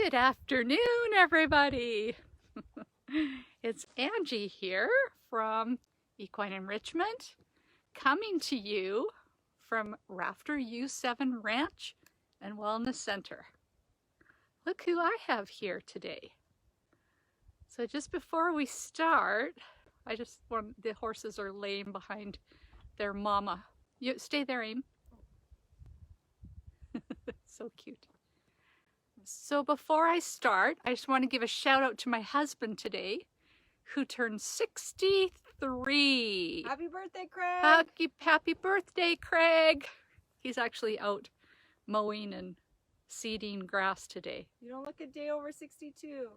Good afternoon, everybody. It's Angie here from Equine Enrichment, coming to you from Rafter U7 Ranch and Wellness Center. Look who I have here today. So just before we start, the horses are laying behind their mama. You stay there, Aim. So cute. So before I start, I just want to give a shout out to my husband today, who turned 63. Happy birthday, Craig! Happy birthday, Craig! He's actually out mowing and seeding grass today. You don't look a day over 62.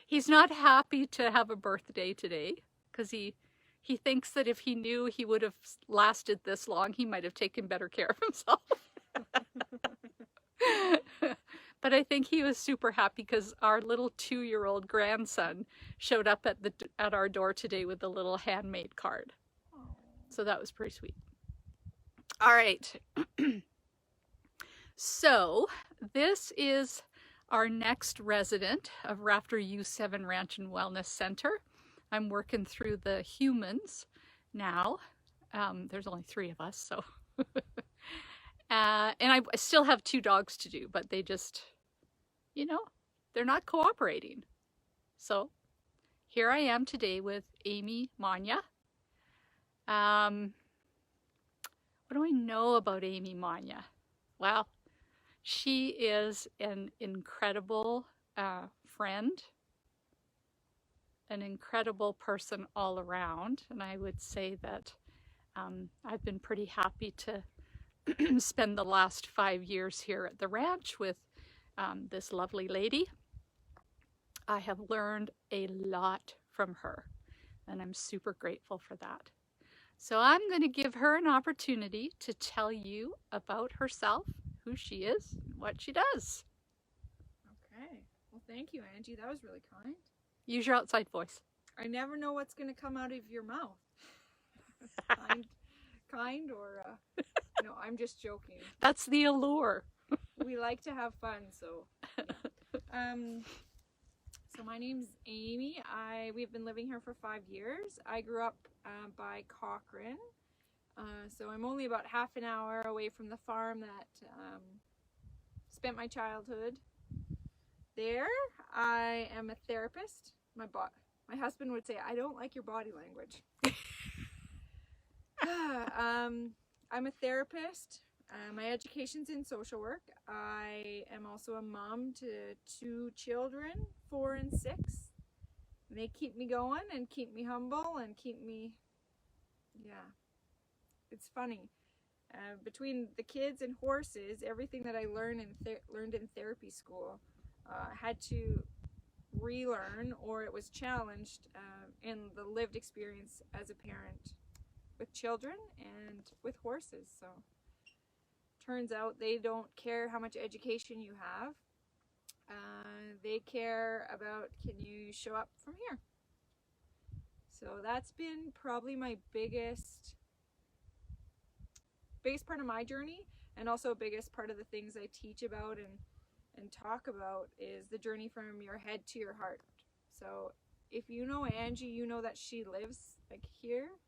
He's not happy to have a birthday today because he thinks that if he knew he would have lasted this long, he might have taken better care of himself. But I think he was super happy because our little 2-year-old grandson showed up at our door today with a little handmade card. So that was pretty sweet. All right. So this is our next resident of Rafter U7 Ranch and Wellness Center. I'm working through the humans now. There's only 3 of us, so. And I still have 2 dogs to do, but they just, they're not cooperating. So here I am today with Amy Monea. What do I know about Amy Monea? Well, she is an incredible friend, an incredible person all around, and I would say that I've been pretty happy to spend the last 5 years here at the ranch with this lovely lady. I have learned a lot from her, and I'm super grateful for that. So I'm going to give her an opportunity to tell you about herself, who she is, and what she does. Okay. Well, thank you, Angie. That was really kind. Use your outside voice. I never know what's going to come out of your mouth. kind or, no, I'm just joking. That's the allure. We like to have fun, so. Yeah. So my name's Amy. We've been living here for 5 years. I grew up by Cochrane. So I'm only about half an hour away from the farm that spent my childhood there. I am a therapist. My husband would say, I don't like your body language. I'm a therapist. My education's in social work. I am also a mom to 2 children, 4 and 6. And they keep me going and keep me humble and keep me, yeah. It's funny. Between the kids and horses, everything that I learned in therapy school had to relearn, or it was challenged in the lived experience as a parent with children and with horses. So turns out they don't care how much education you have. They care about, can you show up from here? So that's been probably my biggest part of my journey, and also biggest part of the things I teach about and talk about is the journey from your head to your heart. So if you know Angie, you know that she lives like here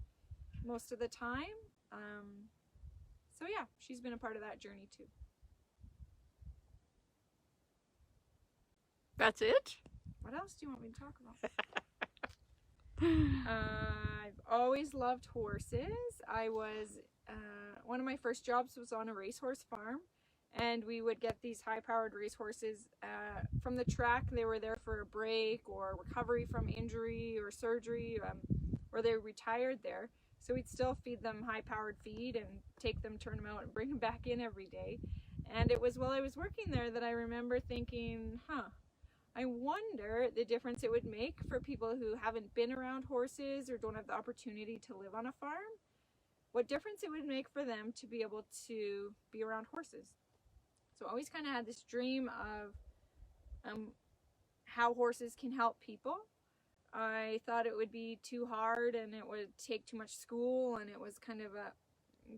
most of the time. So yeah, she's been a part of that journey too. That's it? What else do you want me to talk about? I've always loved horses. One of my first jobs was on a racehorse farm, and we would get these high-powered racehorses from the track. They were there for a break or recovery from injury or surgery, or they retired there. So we'd still feed them high-powered feed and take them, turn them out, and bring them back in every day. And it was while I was working there that I remember thinking, I wonder the difference it would make for people who haven't been around horses or don't have the opportunity to live on a farm. What difference it would make for them to be able to be around horses. So I always kind of had this dream of how horses can help people. I thought it would be too hard and it would take too much school, and it was kind of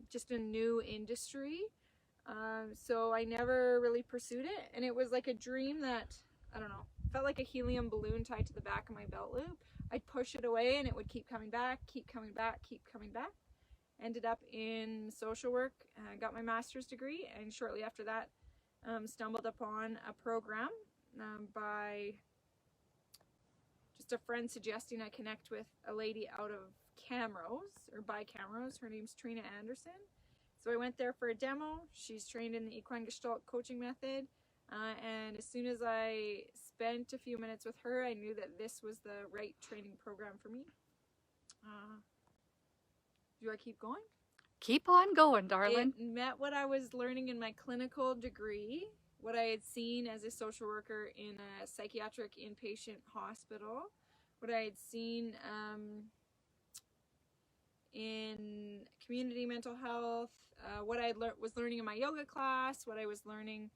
just a new industry. So I never really pursued it, and it was like a dream that, I don't know, felt like a helium balloon tied to the back of my belt loop. I'd push it away and it would keep coming back, keep coming back, keep coming back. Ended up in social work, got my master's degree, and shortly after that stumbled upon a program by just a friend suggesting I connect with a lady out of Camrose, or by Camrose. Her name's Trina Anderson. So I went there for a demo. She's trained in the Equine Gestalt coaching method. And as soon as I spent a few minutes with her, I knew that this was the right training program for me. Do I keep going? Keep on going, darling. It met what I was learning in my clinical degree, what I had seen as a social worker in a psychiatric inpatient hospital, what I had seen in community mental health, what I was learning in my yoga class, what I was learning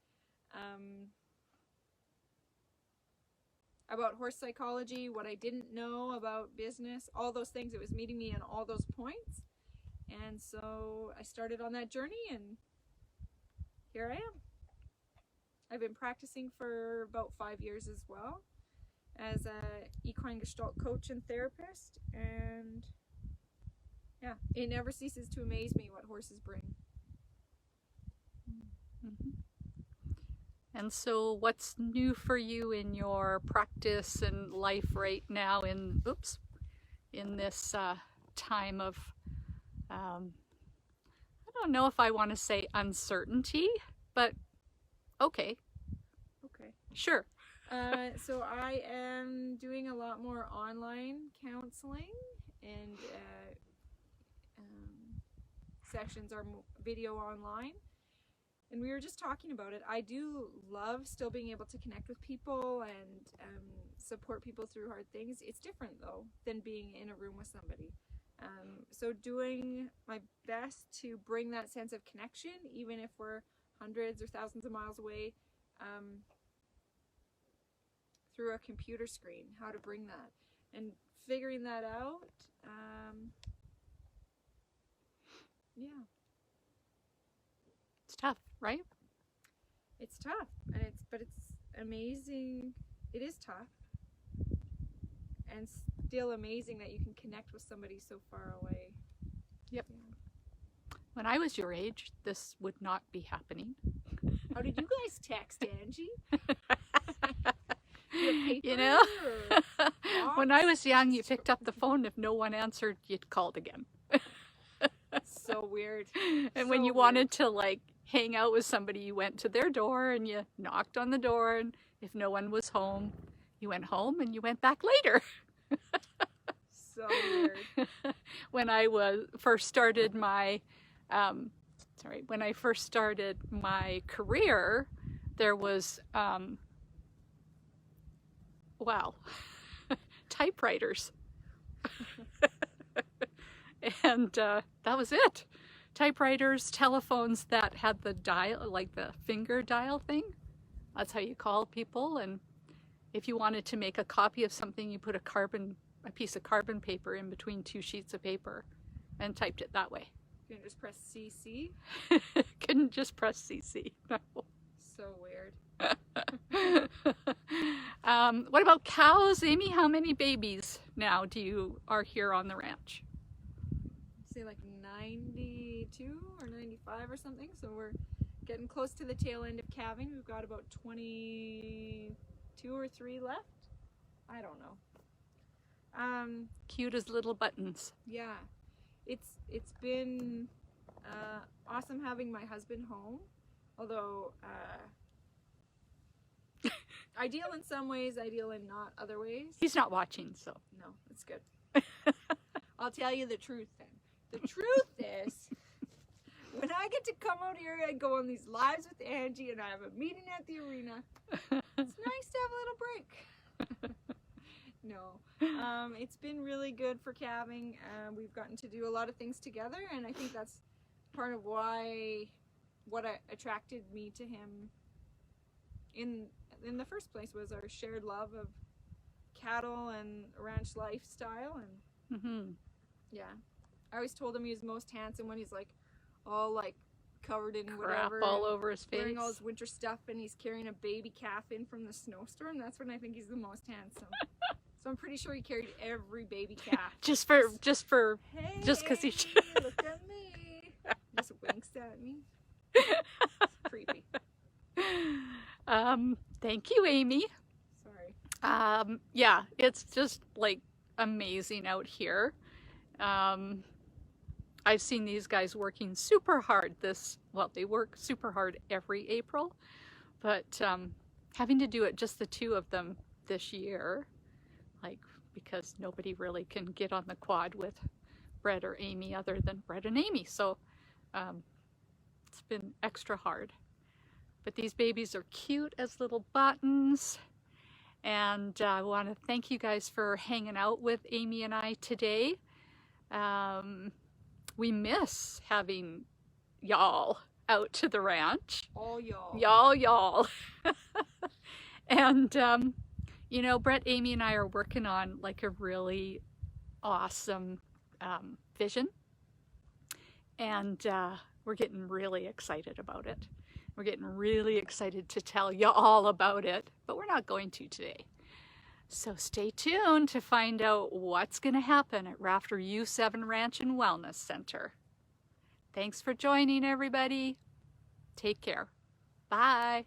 about horse psychology, what I didn't know about business, all those things. It was meeting me in all those points. And so I started on that journey, and here I am. I've been practicing for about 5 years as well as a equine gestalt coach and therapist, and yeah, it never ceases to amaze me what horses bring. Mm-hmm. And so what's new for you in your practice and life right now in this time of I don't know if I want to say uncertainty, but okay. Sure. So I am doing a lot more online counseling, and sessions are video online. And we were just talking about it. I do love still being able to connect with people and support people through hard things. It's different though than being in a room with somebody. So doing my best to bring that sense of connection, even if we're hundreds or thousands of miles away, through a computer screen, how to bring that and figuring that out. Yeah. It's tough, right? It's tough, and but it's amazing. It is tough, and still amazing that you can connect with somebody so far away. Yep. Yeah. When I was your age, this would not be happening. How did you guys text, Angie? You know, when I was young, you picked up the phone. If no one answered, you'd called again. So weird. And so when you wanted to like hang out with somebody, you went to their door and you knocked on the door, and if no one was home, you went home and you went back later. So weird. When I first started my career, there was typewriters. And that was it. Typewriters, telephones that had the dial, like the finger dial thing. That's how you call people. And if you wanted to make a copy of something, you put a piece of carbon paper in between two sheets of paper and typed it that way. You can just press CC? Couldn't just press CC, no. So weird. What about cows, Amy? How many babies now are here on the ranch? Say like 92 or 95 or something. So we're getting close to the tail end of calving. We've got about 22 or 3 left. I don't know. Cute as little buttons. Yeah, it's been awesome having my husband home. Although ideal in some ways, ideal in not other ways. He's not watching, so no, it's good. I'll tell you the truth then. The truth is, when I get to come out here and go on these lives with Angie and I have a meeting at the arena, it's nice to have a little break. No, it's been really good for calving. We've gotten to do a lot of things together, and I think that's part of what attracted me to him in the first place was our shared love of cattle and ranch lifestyle. And yeah, I always told him he was most handsome when he's like all like covered in crap whatever, all over his face. wearing all his winter stuff, and he's carrying a baby calf in from the snowstorm. That's when I think he's the most handsome. So I'm pretty sure he carried every baby calf. just Hey, because he look at me. Just winks at me. It's creepy. Thank you, Amy. Sorry. Yeah, it's just like amazing out here. I've seen these guys working super hard well, they work super hard every April, but having to do it just the two of them this year, like, because nobody really can get on the quad with Brett or Amy other than Brett and Amy, so it's been extra hard. But these babies are cute as little buttons, and I want to thank you guys for hanging out with Amy and I today. We miss having y'all out to the ranch. All y'all. Y'all. And, you know, Brett, Amy, and I are working on like a really awesome vision. And we're getting really excited about it. We're getting really excited to tell you all about it, but we're not going to today. So stay tuned to find out what's going to happen at Rafter U7 Ranch and Wellness Center. Thanks for joining, everybody. Take care. Bye.